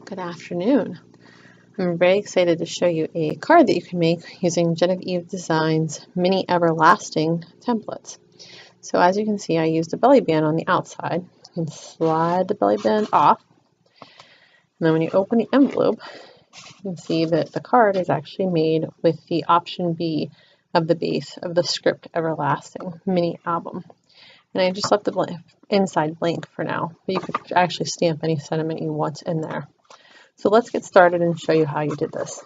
Good afternoon. I'm very excited to show you a card that you can make using JenofEve Design's mini everlasting templates. So as you can see, I used a belly band on the outside. You can slide the belly band off. And then when you open the envelope, you can see that the card is actually made with the option B of the base of the script everlasting mini album. And I just left the inside blank for now, but you could actually stamp any sentiment you want in there. So let's get started and show you how you did this.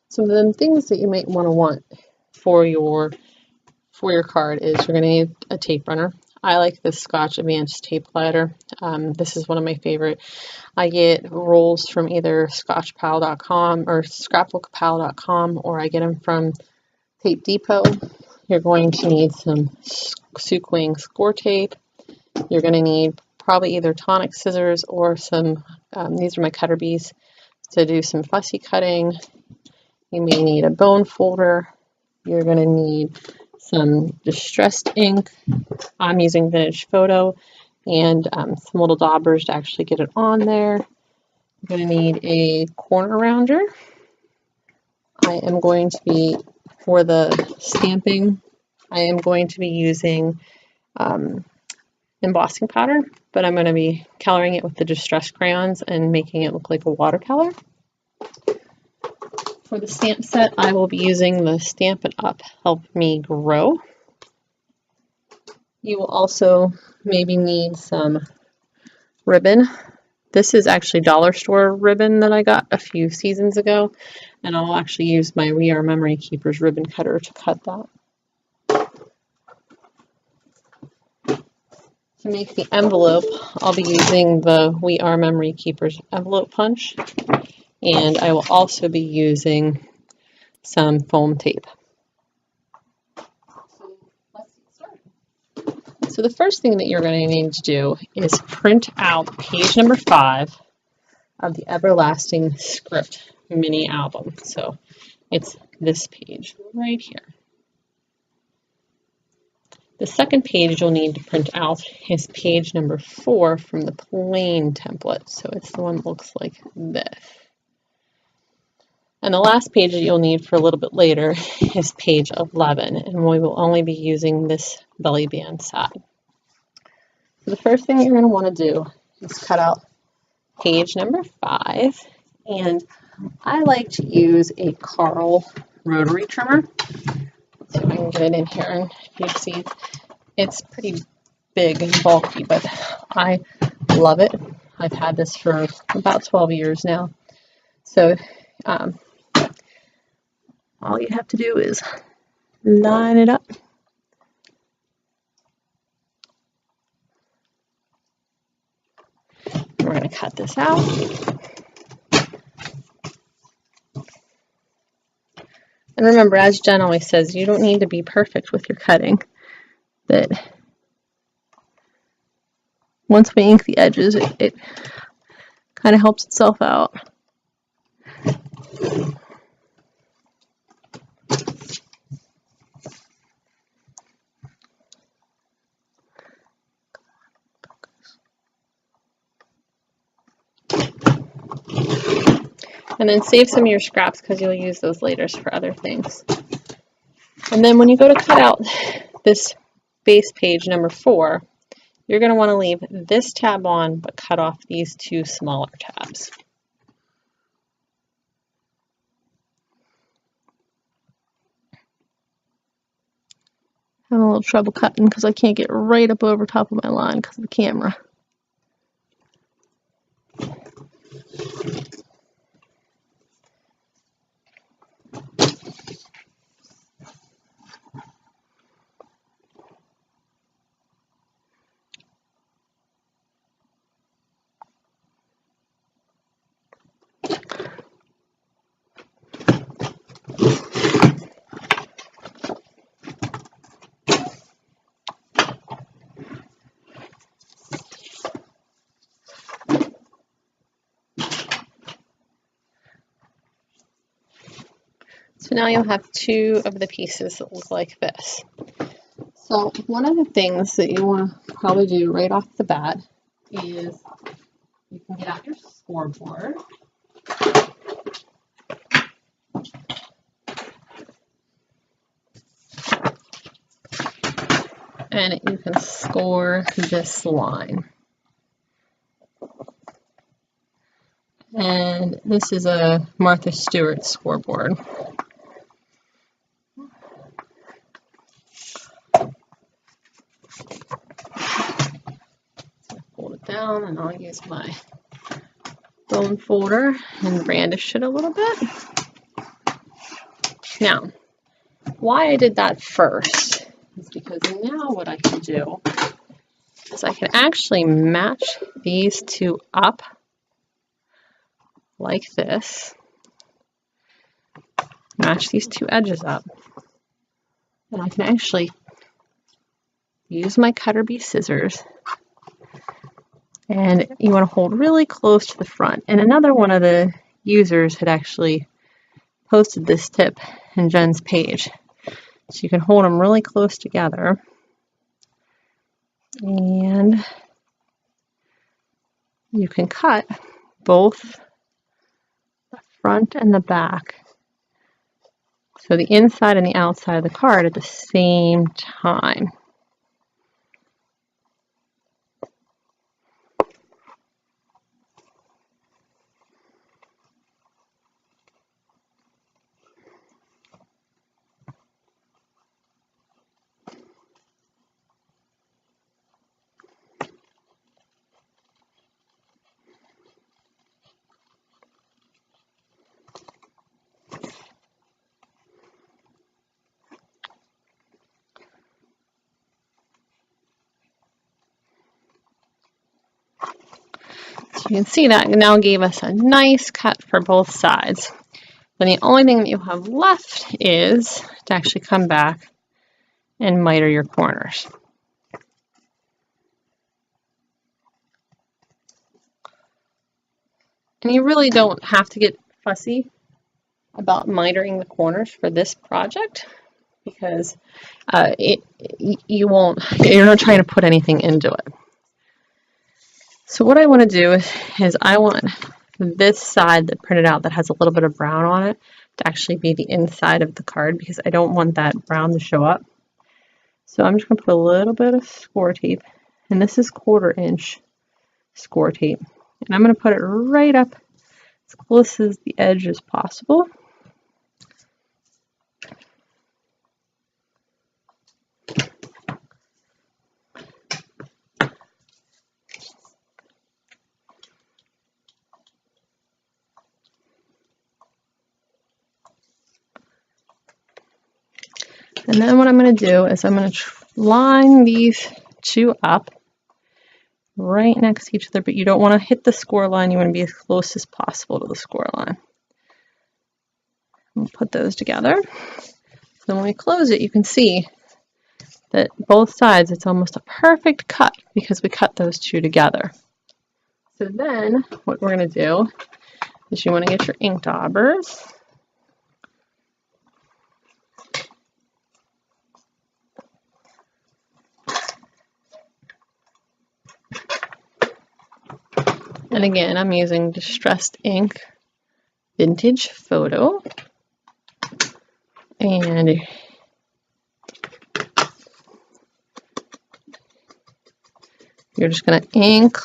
Some of the things that you might want for your card is you're going to need a tape runner. I like this Scotch Advanced tape glider. This is one of my favorite. I get rolls from either scotchpal.com or scrapbookpal.com, or I get them from Tape Depot. You're going to need some Suquang score tape. You're going to need probably either tonic scissors or some, these are my cutter bees, to do some fussy cutting. You may need a bone folder. You're going to need some distressed ink. I'm using Vintage Photo and some little daubers to actually get it on there. You're going to need a corner rounder. I am going to be, for the stamping, I am going to be using embossing powder, but I'm going to be coloring it with the Distressed Crayons and making it look like a watercolor. For the stamp set, I will be using the Stampin' Up! Help Me Grow. You will also maybe need some ribbon. This is actually dollar store ribbon that I got a few seasons ago, and I'll actually use my We Are Memory Keepers ribbon cutter to cut that. To make the envelope, I'll be using the We Are Memory Keepers envelope punch, and I will also be using some foam tape. So let's get started. So the first thing that you're going to need to do is print out page number 5 of the Everlasting Script mini album. So it's this page right here. The second page you'll need to print out is page number 4 from the plain template. So it's the one that looks like this. And the last page that you'll need for a little bit later is page 11, and we will only be using this belly band side. So the first thing you're going to want to do is cut out page number 5, and I like to use a Carl rotary trimmer. Let's see if I can get it in here and you see it's pretty big and bulky, but I love it. I've had this for about 12 years now. So all you have to do is line it up. We're going to cut this out. And remember, as Jen always says, you don't need to be perfect with your cutting. That once we ink the edges, it kind of helps itself out. And then save some of your scraps because you'll use those later for other things. And then when you go to cut out this base page number 4, you're going to want to leave this tab on, but cut off these 2 smaller tabs. Having a little trouble cutting because I can't get right up over top of my line because of the camera. So now you'll have 2 of the pieces that look like this. So one of the things that you want to probably do right off the bat is you can get out your scoreboard. And you can score this line. And this is a Martha Stewart scoreboard. Fold it down, and I'll use my bone folder and brandish it a little bit. Now, why I did that first is because now what I can do is I can actually match these two up like this. Match these two edges up. And I can actually use my cutter bee scissors. And you want to hold really close to the front. And another one of the users had actually posted this tip in Jen's page. So you can hold them really close together. And you can cut both the front and the back. So the inside and the outside of the card at the same time. So you can see that now gave us a nice cut for both sides. Then the only thing that you have left is to actually come back and miter your corners. And you really don't have to get fussy about mitering the corners for this project because you're not trying to put anything into it. So what I want to do is I want this side that printed out that has a little bit of brown on it to actually be the inside of the card because I don't want that brown to show up. So I'm just going to put a little bit of score tape, and this is 1/4 inch score tape. And I'm going to put it right up as close as the edge as possible. And then what I'm going to do is I'm going to line these two up right next to each other, but you don't want to hit the score line. You want to be as close as possible to the score line. We'll put those together. So when we close it, you can see that both sides, it's almost a perfect cut because we cut those two together. So then what we're going to do is you want to get your ink daubers. And again, I'm using Distressed ink Vintage Photo. And you're just going to ink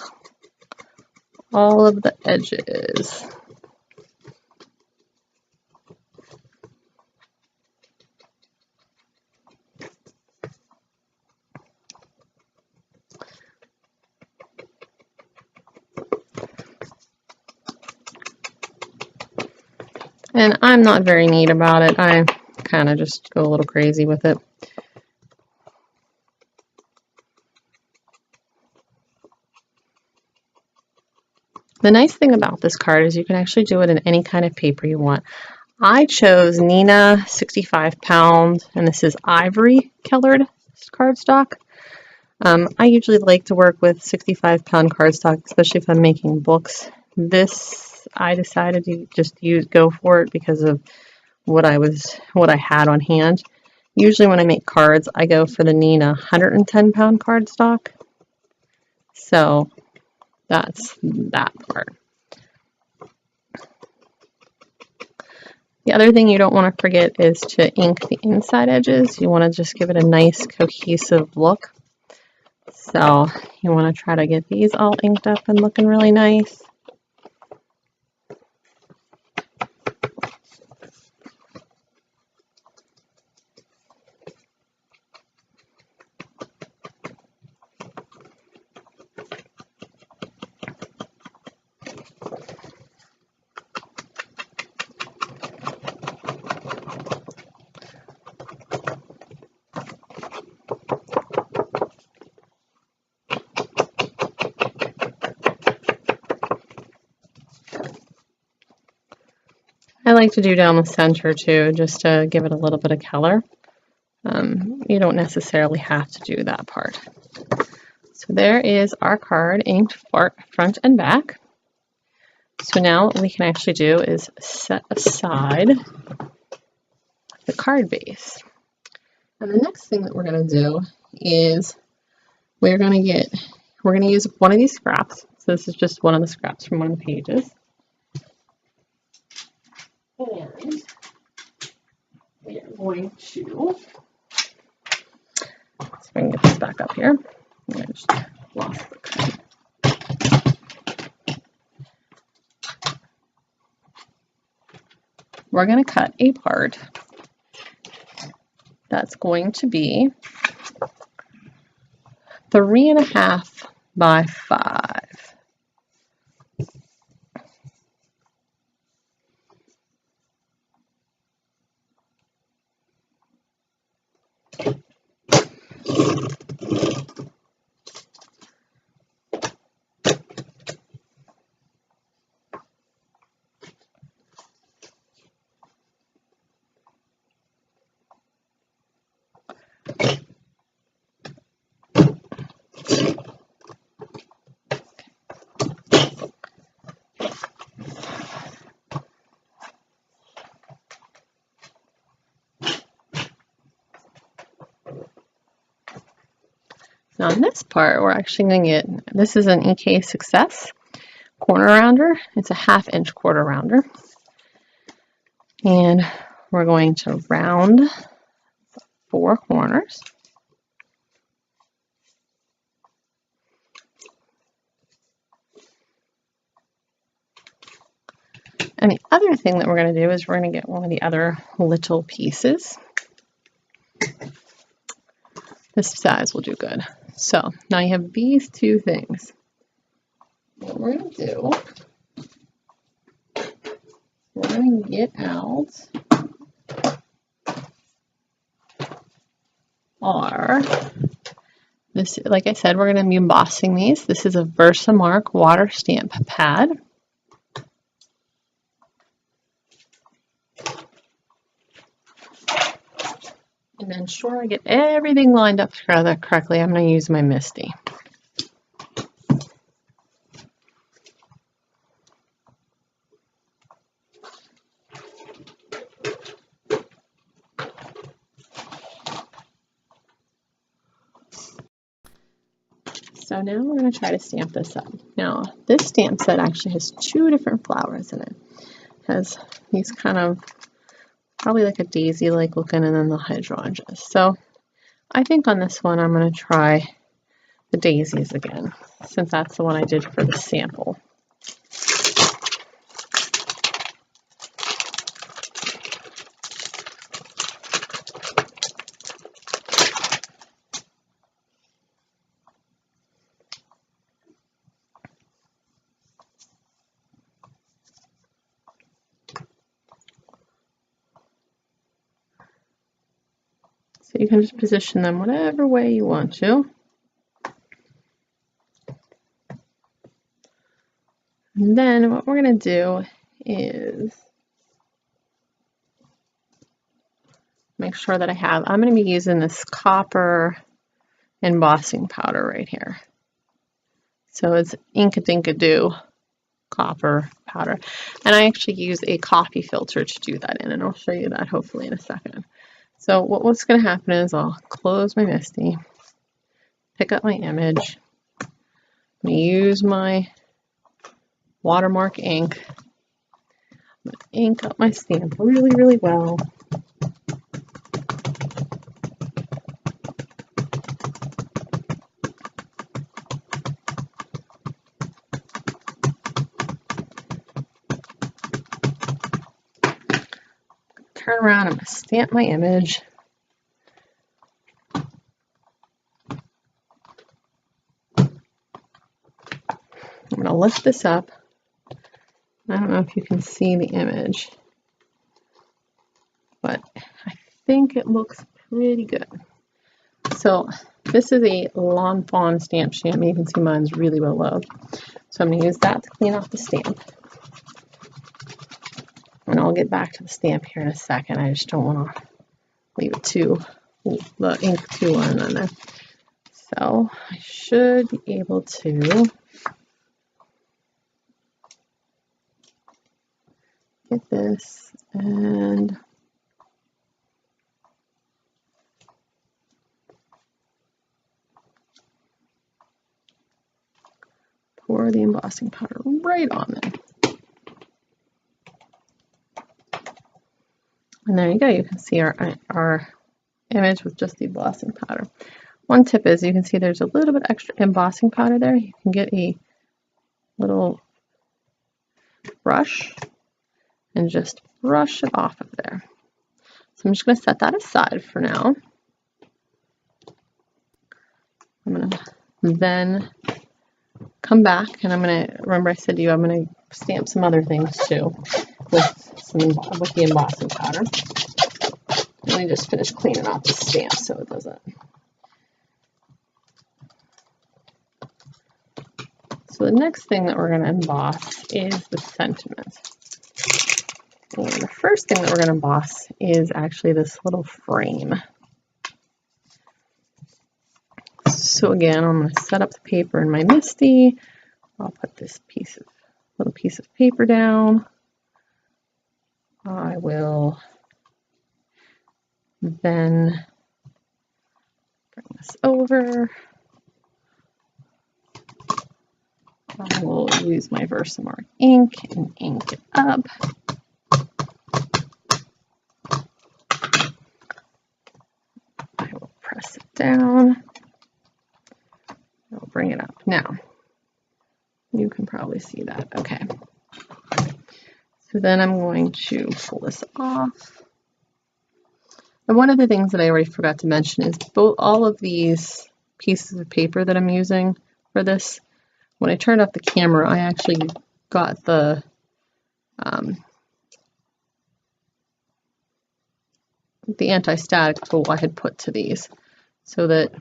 all of the edges. And I'm not very neat about it. I kind of just go a little crazy with it. The nice thing about this card is you can actually do it in any kind of paper you want. I chose Nina 65 pounds, and this is ivory colored cardstock. I usually like to work with 65-pound cardstock, especially if I'm making books. This I decided to just go for it because of what I had on hand. Usually when I make cards, I go for the Nina 110-pound cardstock. So that's that part. The other thing you don't want to forget is to ink the inside edges. You want to just give it a nice cohesive look. So you want to try to get these all inked up and looking really nice. I like to do down the center too, just to give it a little bit of color. You don't necessarily have to do that part. So there is our card inked front and back. So now what we can actually do is set aside the card base. And the next thing that we're going to do is we're going to use one of these scraps. So this is just one of the scraps from one of the pages. And we are going to, so I can get this back up here. I just lost the cut. We're going to cut a part that's going to be 3.5 by 5. Now in this part, we're actually going to get, this is an EK Success corner rounder. It's a 1/2 inch quarter rounder. And we're going to round 4 corners. And the other thing that we're going to do is we're going to get one of the other little pieces. This size will do good. So now you have these two things. What we're going to do, we're going to get out our, this, like I said, we're going to be embossing these. This is a Versamark water stamp pad. And then sure I get everything lined up together correctly, I'm going to use my Misty. So now we're going to try to stamp this up. Now this stamp set actually has 2 different flowers in it. It has these kind of probably like a daisy like looking, and then the hydrangeas. So I think on this one I'm going to try the daisies again, since that's the one I did for the sample. So you can just position them whatever way you want to. And then what we're going to do is make sure that I'm going to be using this copper embossing powder right here. So it's Inkadinkado copper powder. And I actually use a coffee filter to do that in, and I'll show you that hopefully in a second. So what's going to happen is I'll close my Misty, pick up my image, I'm going to use my watermark ink. I'm going to ink up my stamp really, really well. Turn around, I'm going to stamp my image. I'm going to lift this up. I don't know if you can see the image, but I think it looks pretty good. So this is a Lawn Fawn stamp sham. You can see mine's really well loved. So I'm going to use that to clean off the stamp. And I'll get back to the stamp here in a second. I just don't want to leave it the ink too long on there. So I should be able to get this and pour the embossing powder right on there. And there you go. You can see our image with just the embossing powder. One tip is you can see there's a little bit extra embossing powder there. You can get a little brush and just brush it off of there. So I'm just going to set that aside for now. I'm going to then come back and I'm going to, remember I said to you, I'm going to stamp some other things too with the embossing powder. Let me just finish cleaning off the stamp so it doesn't. So the next thing that we're going to emboss is the sentiment. And the first thing that we're going to emboss is actually this little frame. So again, I'm going to set up the paper in my Misty. I'll put this little piece of paper down. I will then bring this over. I will use my Versamark ink and ink it up. I will press it down. I'll bring it up. Now, you can probably see that. Okay. So then I'm going to pull this off. And one of the things that I already forgot to mention is all of these pieces of paper that I'm using for this, when I turned off the camera, I actually got the anti-static tool I had put to these so that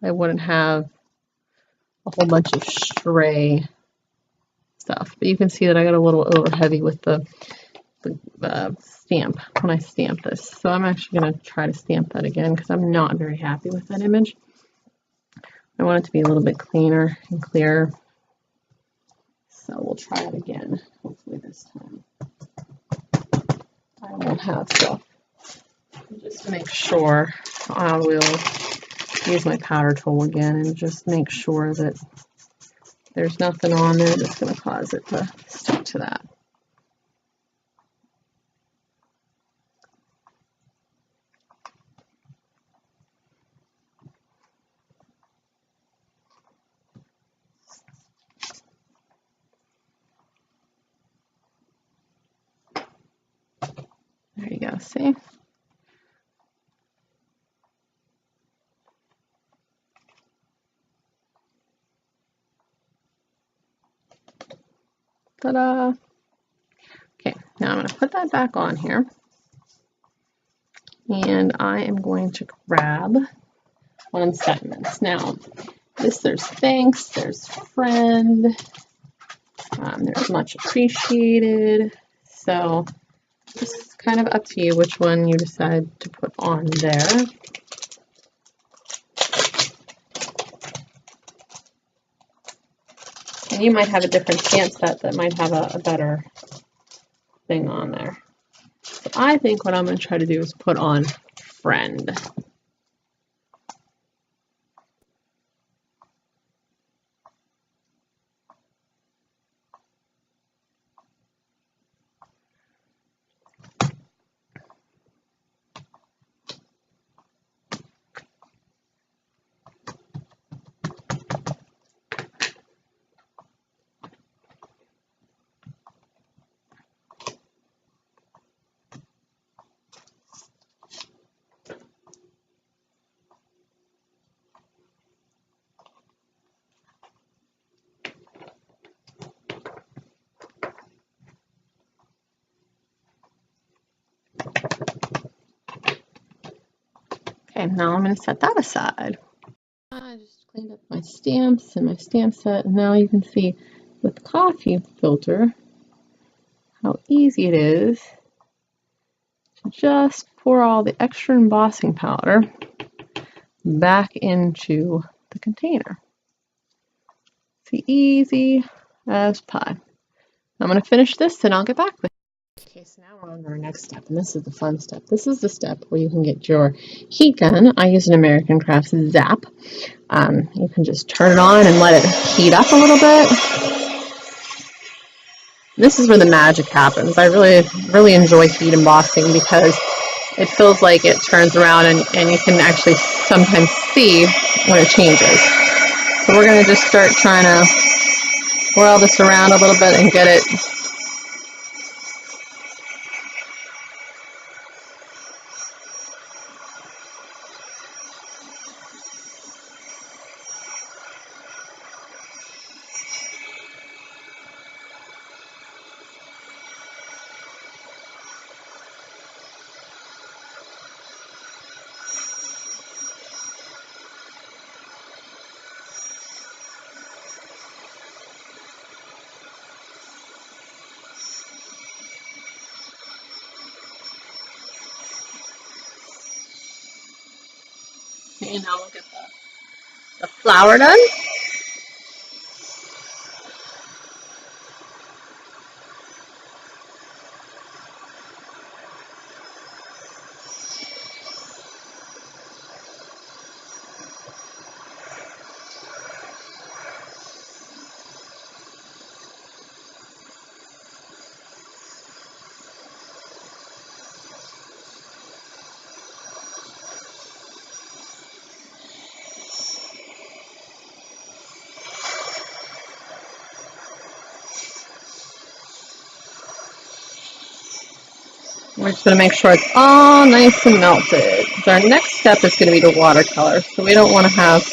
I wouldn't have a whole bunch of stray stuff. But you can see that I got a little over heavy with the stamp when I stamp this. So I'm actually going to try to stamp that again because I'm not very happy with that image. I want it to be a little bit cleaner and clearer. So we'll try it again. Hopefully this time I won't have stuff. Just to make sure, I will use my powder tool again and just make sure that there's nothing on there that's going to cause it to stick to that. There you go, see? Ta-da! Okay, now I'm going to put that back on here. And I am going to grab one of the sentiments. Now, there's thanks, there's friend, there's much appreciated. So, it's kind of up to you which one you decide to put on there. And you might have a different stamp set that might have a better thing on there. So I think what I'm going to try to do is put on friend. Okay, now I'm going to set that aside. I just cleaned up my stamps and my stamp set. And now you can see with the coffee filter how easy it is to just pour all the extra embossing powder back into the container. It's easy as pie. I'm going to finish this and I'll get back with you. Okay, so now we're on our next step, and this is the fun step. This is the step where you can get your heat gun. I use an American Crafts Zap. You can just turn it on and let it heat up a little bit. This is where the magic happens. I really enjoy heat embossing because it feels like it turns around and you can actually sometimes see when it changes. So we're going to just start trying to whirl this around a little bit and get it. Okay, now we'll get the flower done. We're just going to make sure it's all nice and melted. So our next step is going to be the watercolor. So we don't want to have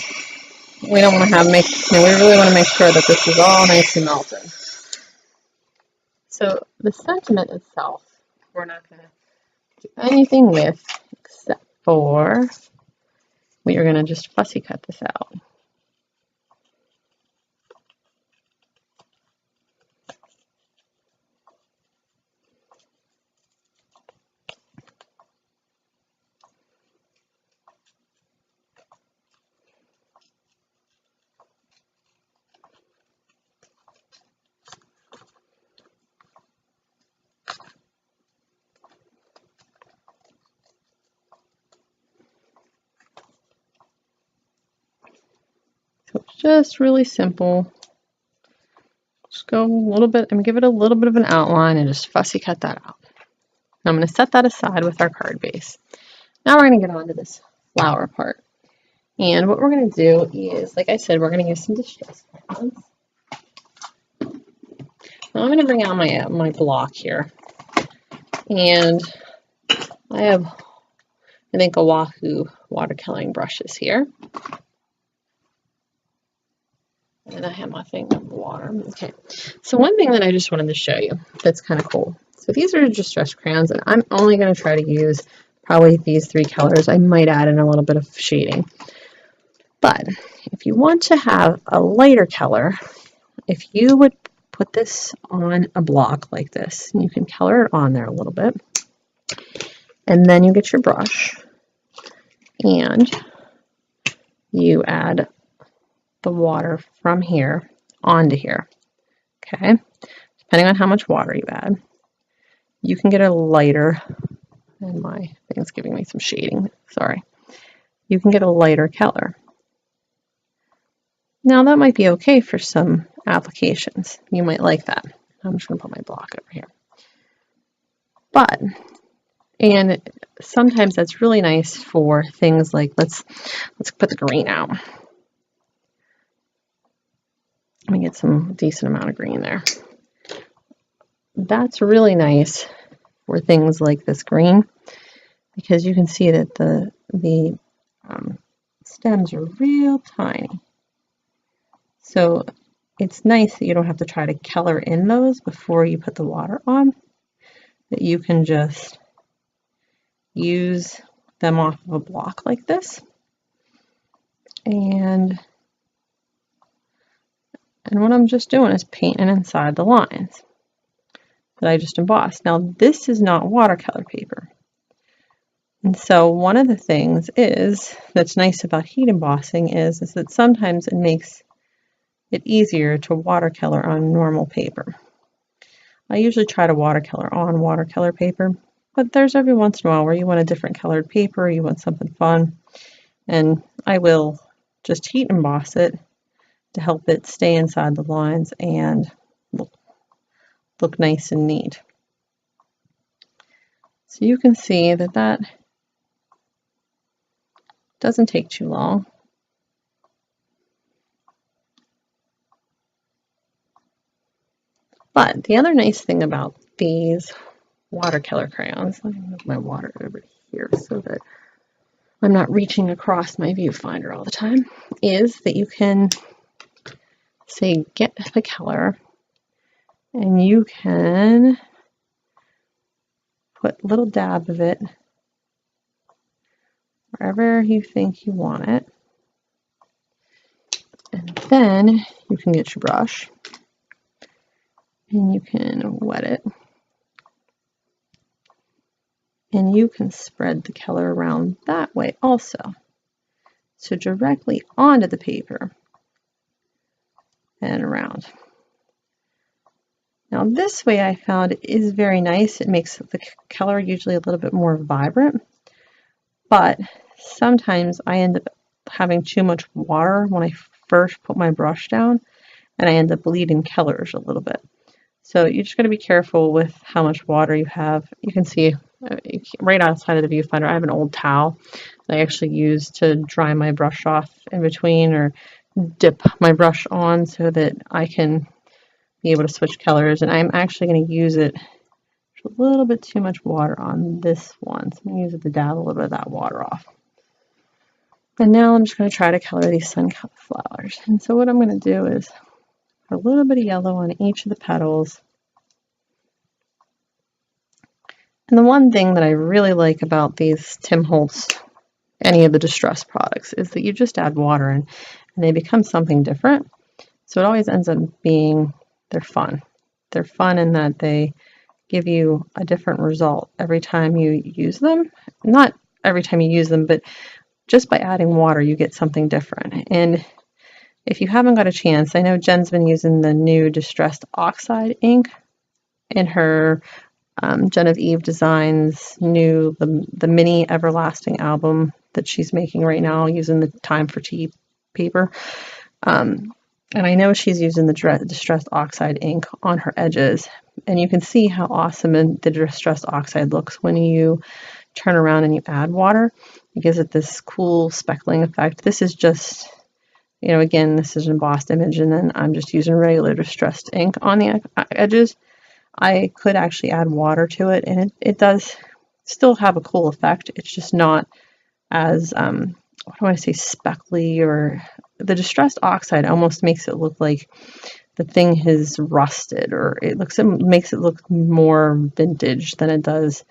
we really want to make sure that this is all nice and melted. So the sentiment itself, we're not going to do anything with except for we are going to just fussy cut this out. So it's just really simple. Just go a little bit and give it a little bit of an outline and just fussy cut that out. Now I'm going to set that aside with our card base. Now we're going to get on to this flower part. And what we're going to do is, like I said, we're going to use some Distressed Crayons. Now I'm going to bring out my block here. And I have, I think, a Wahoo watercoloring brushes here. And I have my thing of water. Okay, so one thing that I just wanted to show you that's kind of cool. So these are Distressed Crayons, and I'm only going to try to use probably these three colors. I might add in a little bit of shading. But if you want to have a lighter color, if you would put this on a block like this, and you can color it on there a little bit, and then you get your brush, and you add the water from here onto here, okay? Depending on how much water you add, you can get a lighter And my thing's giving me some shading, sorry. You can get a lighter color. Now that might be okay for some applications. You might like that. I'm just going to put my block over here. And sometimes that's really nice for things like, let's put the green out. Let me get some decent amount of green there. That's really nice for things like this green, because you can see that the stems are real tiny. So it's nice that you don't have to try to color in those before you put the water on, that you can just use them off of a block like this. And what I'm just doing is painting inside the lines that I just embossed. Now this is not watercolor paper. And so one of the things that's nice about heat embossing is that sometimes it makes it easier to watercolor on normal paper. I usually try to watercolor on watercolor paper, but there's every once in a while where you want a different colored paper, you want something fun, and I will just heat emboss it to help it stay inside the lines and look nice and neat. So you can see that doesn't take too long. But the other nice thing about these watercolor crayons, let me move my water over here so that I'm not reaching across my viewfinder all the time, is that you can say get the color and you can put a little dab of it wherever you think you want it. And then you can get your brush and you can wet it. And you can spread the color around that way also. So directly onto the paper and around. Now this way I found is very nice. It makes the color usually a little bit more vibrant, but sometimes I end up having too much water when I first put my brush down, and I end up bleeding colors a little bit. So you just got to be careful with how much water you have. You can see right outside of the viewfinder, I have an old towel that I actually use to dry my brush off in between, or dip my brush on so that I can be able to switch colors. And I'm actually going to use it a little bit too much water on this one. So I'm going to use it to dab a little bit of that water off. And now I'm just going to try to color these sunflowers. And so what I'm going to do is put a little bit of yellow on each of the petals. And the one thing that I really like about these Tim Holtz, any of the Distressed products, is that you just add water and they become something different. So it always ends up being, they're fun. They're fun in that they give you a different result every time you use them. Not every time you use them, but just by adding water, you get something different. And if you haven't got a chance, I know Jen's been using the new Distressed Oxide ink in her JenofEve Designs new, the mini everlasting album that she's making right now using the Time for Tea paper. And I know she's using the Distressed Oxide ink on her edges. And you can see how awesome the Distressed Oxide looks when you turn around and you add water. It gives it this cool speckling effect. This is just, you know, again, this is an embossed image, and then I'm just using regular Distressed ink on the edges. I could actually add water to it, and it does still have a cool effect. It's just not as, what do I want to say, speckly, or the Distressed Oxide almost makes it look like the thing has rusted, or it makes it look more vintage than it does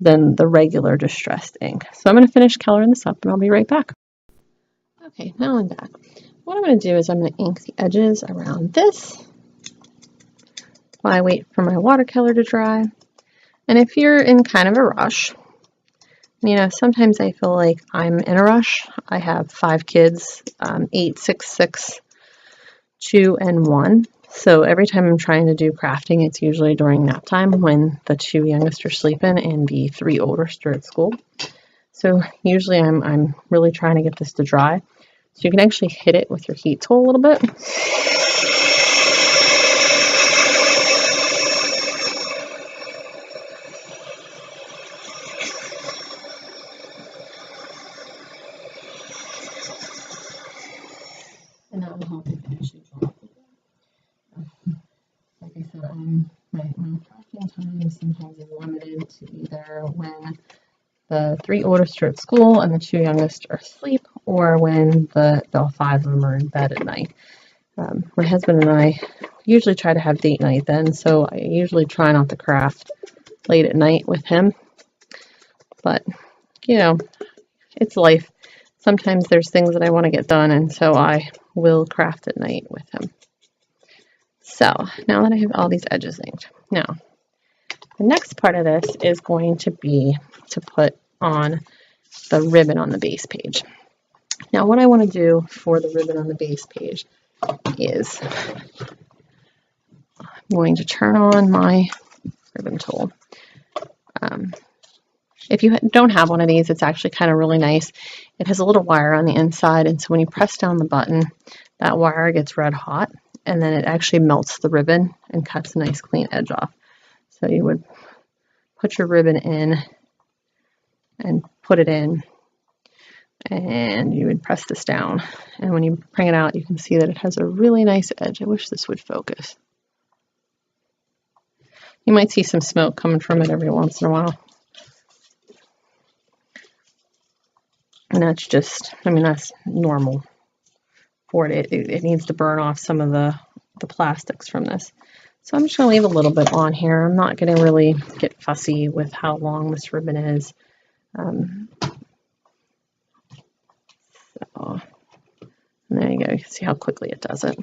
than the regular Distressed ink. So I'm going to finish coloring this up and I'll be right back. Okay, now I'm back. What I'm going to do is I'm going to ink the edges around this while I wait for my watercolor to dry. And if you're in kind of a rush, you know, sometimes I feel like I'm in a rush. I have 5 kids, 8, 6, 6, 2, and 1. So every time I'm trying to do crafting, it's usually during nap time when the 2 youngest are sleeping and the 3 oldest are at school. So usually I'm really trying to get this to dry. So you can actually hit it with your heat tool a little bit. And that will help it actually dry. Like I said, my crafting time sometimes is limited to either when the 3 oldest are at school and the 2 youngest are asleep, or when the 5 of them are in bed at night. My husband and I usually try to have date night then, so I usually try not to craft late at night with him. But, you know, it's life. Sometimes there's things that I want to get done, and so I will craft at night with him. So, now that I have all these edges inked, now, the next part of this is going to be to put on the ribbon on the base page. Now, what I want to do for the ribbon on the base page is I'm going to turn on my ribbon tool. If you don't have one of these, it's actually kind of really nice. It has a little wire on the inside, and so when you press down the button, that wire gets red hot, and then it actually melts the ribbon and cuts a nice clean edge off. So you would put your ribbon in and put it in, and you would press this down, and when you bring it out, you can see that it has a really nice edge. I wish this would focus. You might see some smoke coming from it every once in a while. And that's just, I mean, that's normal for it. It needs to burn off some of the plastics from this. So I'm just going to leave a little bit on here. I'm not going to really get fussy with how long this ribbon is. So, and there you go. You can see how quickly it does it.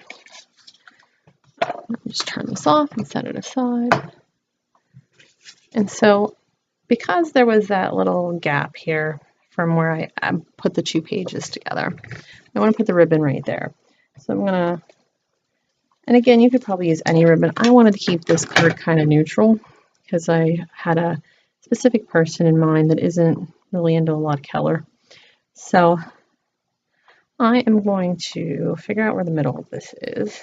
I'll just turn this off and set it aside. And so, because there was that little gap here from where I put the 2 pages together, I want to put the ribbon right there. So I'm going to, and again, you could probably use any ribbon. I wanted to keep this card kind of neutral because I had a specific person in mind that isn't really into a lot of color. So I am going to figure out where the middle of this is.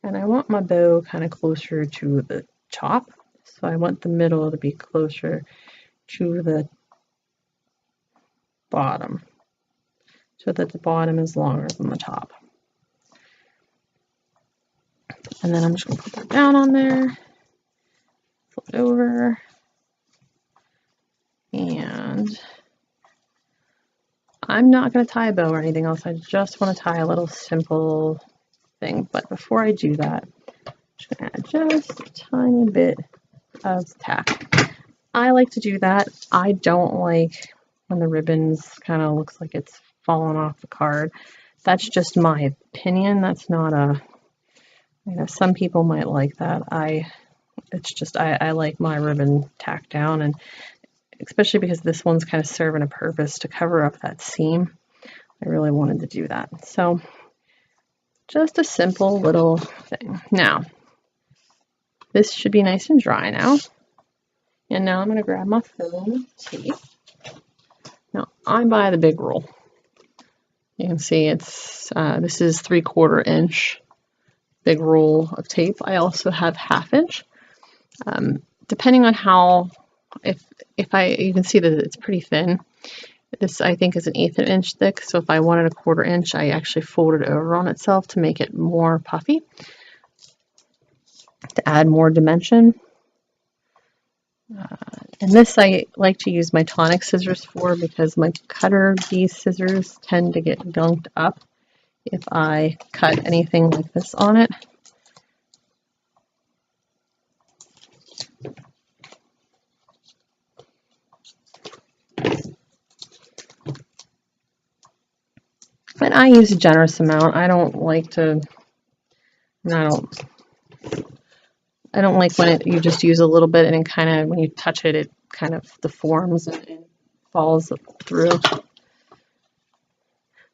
And I want my bow kind of closer to the top. So I want the middle to be closer to the bottom, so that the bottom is longer than the top. And then I'm just going to put that down on there, flip it over, and I'm not going to tie a bow or anything else. I just want to tie a little simple thing. But before I do that, I'm just going to add just a tiny bit of tack. I like to do that. I don't like when the ribbons kind of looks like it's falling off the card. That's just my opinion. That's not a, you know, some people might like that. I like my ribbon tacked down, and especially because this one's kind of serving a purpose to cover up that seam. I really wanted to do that. So just a simple little thing. Now, this should be nice and dry now. And now I'm going to grab my foam tape. Now, I buy the big roll. You can see it's this is 3/4 inch big roll of tape. I also have 1/2 inch. Depending on how, you can see that it's pretty thin. This I think is an 1/8 inch thick. So if I wanted a 1/4 inch, I actually fold it over on itself to make it more puffy, to add more dimension. And this I like to use my tonic scissors for, because my cutter bee scissors tend to get gunked up if I cut anything like this on it. But I use a generous amount. I don't like to, I don't like when you just use a little bit and it kind of, when you touch it, it kind of deforms and falls through.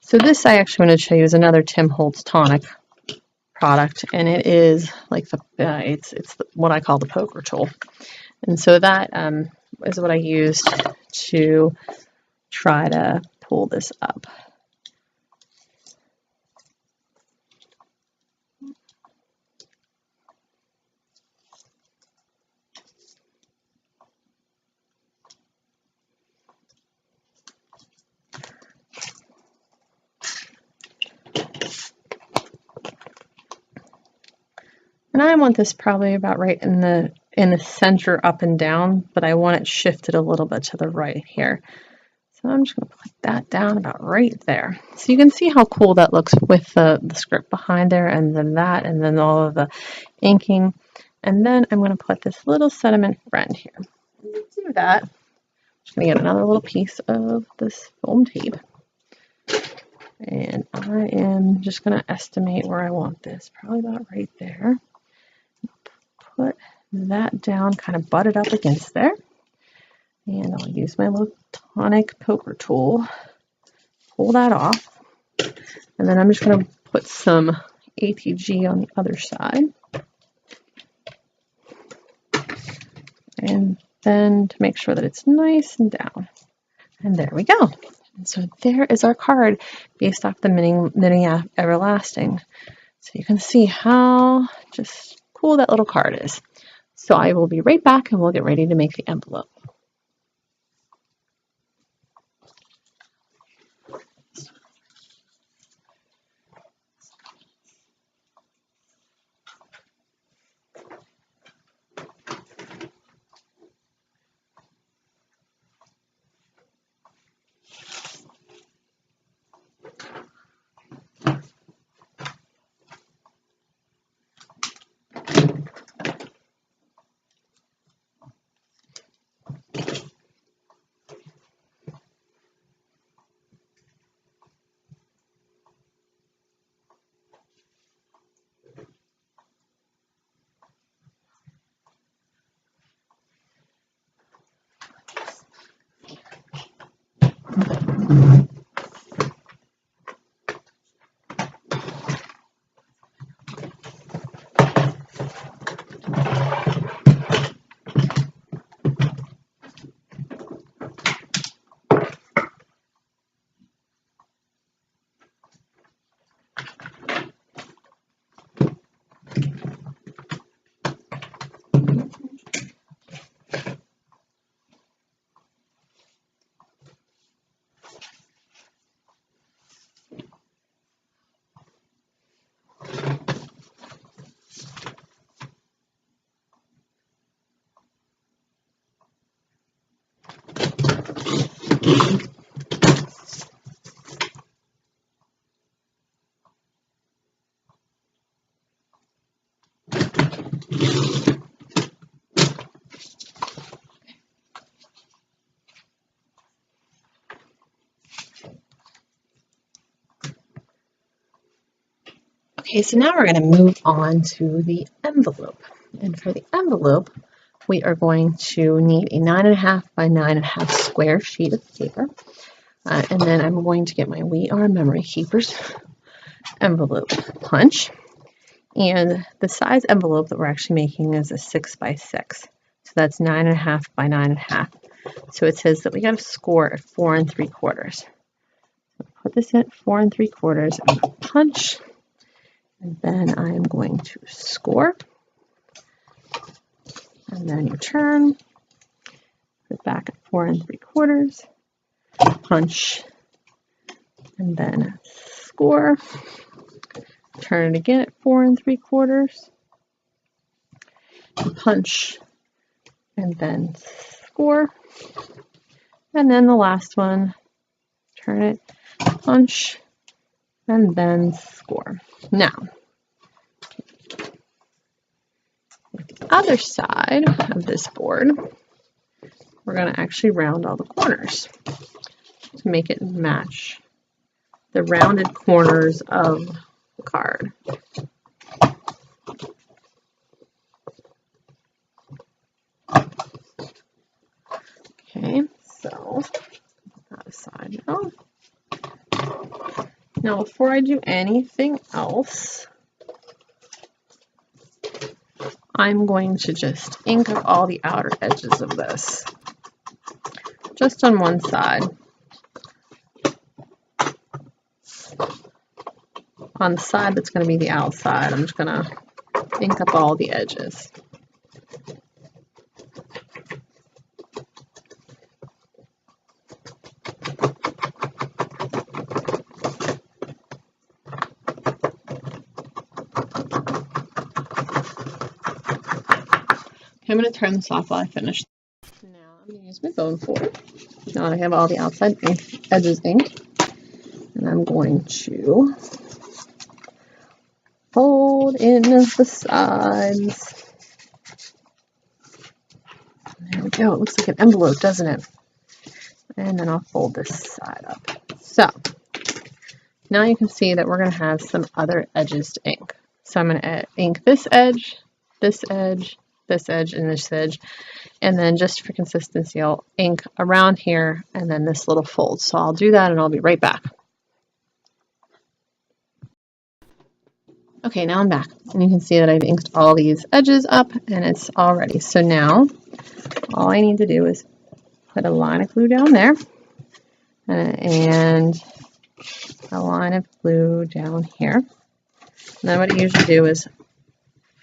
So this I actually want to show you is another Tim Holtz tonic product, and it is like it's what I call the poker tool. And so that is what I used to try to pull this up. And I want this probably about right in the center up and down, but I want it shifted a little bit to the right here. So I'm just going to put that down about right there. So you can see how cool that looks with the script behind there, and then that, and then all of the inking. And then I'm going to put this little sentiment friend here. And to do that, I'm just going to get another little piece of this foam tape. And I am just going to estimate where I want this, probably about right there. Put that down, kind of butt it up against there. And I'll use my little tonic poker tool, pull that off. And then I'm just going to put some ATG on the other side. And then to make sure that it's nice and down. And there we go. And so there is our card based off the Mini Everlasting. So you can see how just cool that little card is. So I will be right back and we'll get ready to make the envelope. Okay, so now we're going to move on to the envelope. And for the envelope, we are going to need a 9.5 by 9.5 square sheet of paper. And then I'm going to get my We Are Memory Keepers envelope punch. And the size envelope that we're actually making is a 6 by 6. So that's 9.5 by 9.5. So it says that we got to score at 4 3/4. So put this in at 4 3/4 and punch. And then I am going to score. And then you turn, put back at 4 3/4, punch, and then score. Turn it again at 4 3/4, punch, and then score. And then the last one, turn it, punch, and then score. Now, with the other side of this board, we're going to actually round all the corners to make it match the rounded corners of the card. Okay, so put that aside now. Now, before I do anything else, I'm going to just ink up all the outer edges of this, just on one side. On the side that's going to be the outside, I'm just going to ink up all the edges. I'm going to turn this off while I finish. Now I'm going to use my bone folder. Now I have all the outside edges inked, and I'm going to fold in the sides. There we go. It looks like an envelope, doesn't it? And then I'll fold this side up. So now you can see that we're going to have some other edges to ink. So I'm going to ink this edge, this edge, this edge, and this edge. And then just for consistency, I'll ink around here and then this little fold. So I'll do that and I'll be right back. Okay, now I'm back. And you can see that I've inked all these edges up and it's all ready. So now all I need to do is put a line of glue down there and a line of glue down here. And then what I usually do is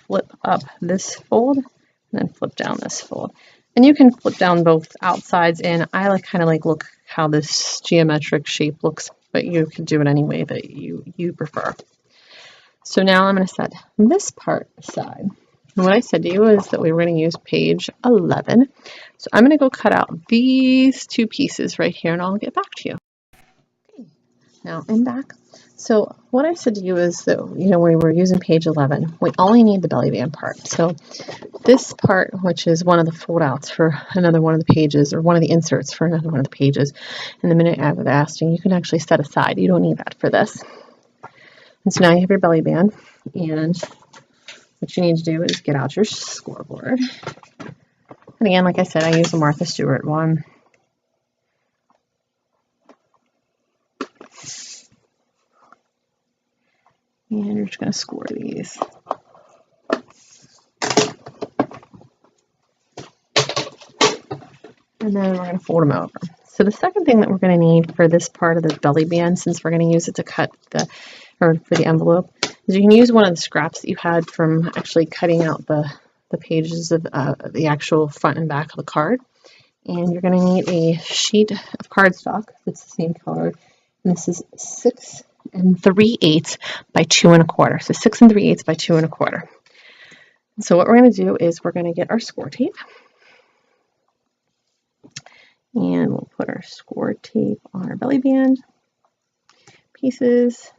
flip up this fold and then flip down this fold. And you can flip down both outsides in. I kind of look how this geometric shape looks, but you can do it any way that you prefer. So now I'm going to set this part aside. And what I said to you is that we were going to use page 11. So I'm going to go cut out these two pieces right here and I'll get back to you. Okay, now I'm back. So what I said to you is that, we were using page 11. We only need the belly band part. So this part, which is one of the fold outs for another one of the pages, or one of the inserts for another one of the pages, in the minute I was asking, you can actually set aside. You don't need that for this. And so now you have your belly band, and what you need to do is get out your scoreboard. And again, like I said, I use the Martha Stewart one. And you're just going to score these. And then we're going to fold them over. So the second thing that we're going to need for this part of the belly band, since we're going to use it to cut for the envelope, is you can use one of the scraps that you had from actually cutting out the pages of the actual front and back of the card. And you're going to need a sheet of cardstock that's the same color. And this is 6 3/8 by 2 1/4. So 6 3/8 by 2 1/4. And so what we're going to do is we're going to get our score tape. And we'll put our score tape on our belly band pieces.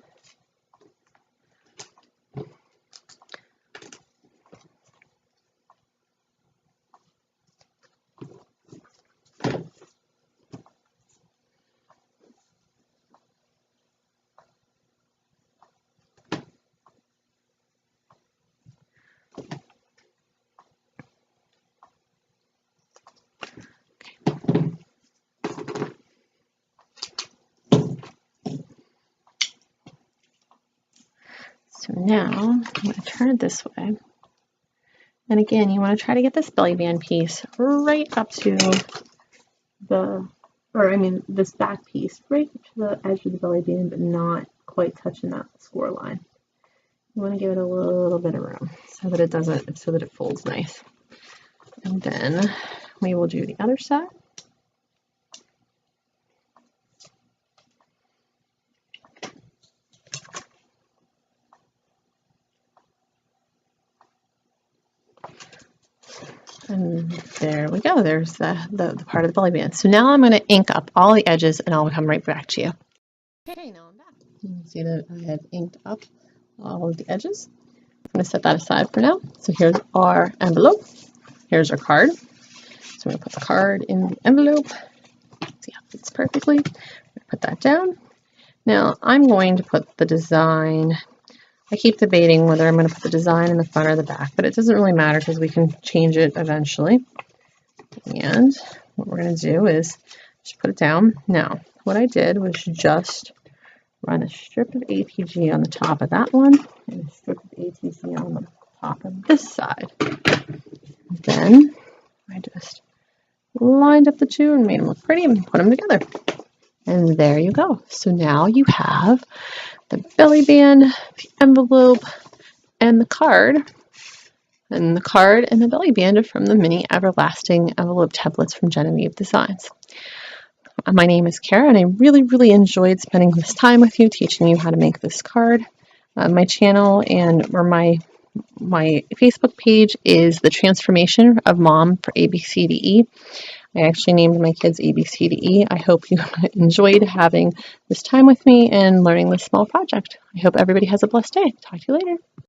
So now I'm going to turn it this way. And again, you want to try to get this belly band piece right up to this back piece, right up to the edge of the belly band, but not quite touching that score line. You want to give it a little bit of room so that it folds nice. And then we will do the other side. And there we go. There's the part of the belly band. So now I'm going to ink up all the edges and I'll come right back to you. Okay, now I'm back. You can see that I have inked up all of the edges. I'm going to set that aside for now. So here's our envelope. Here's our card. So I'm going to put the card in the envelope. See how it fits perfectly. I'm going to put that down. Now I'm going to put the design. I keep debating whether I'm going to put the design in the front or the back, but it doesn't really matter because we can change it eventually. And what we're going to do is just put it down. Now, what I did was just run a strip of APG on the top of that one and a strip of ATC on the top of this side. Then I just lined up the two and made them look pretty and put them together. And there you go. So now you have the belly band, the envelope, and the card. And the card and the belly band are from the mini everlasting envelope templates from JenofEve Designs. My name is Kara, and I really enjoyed spending this time with you, teaching you how to make this card. My channel or my Facebook page is The Transformation of Mom for ABCDE. I actually named my kids ABCDE. I hope you enjoyed having this time with me and learning this small project. I hope everybody has a blessed day. Talk to you later.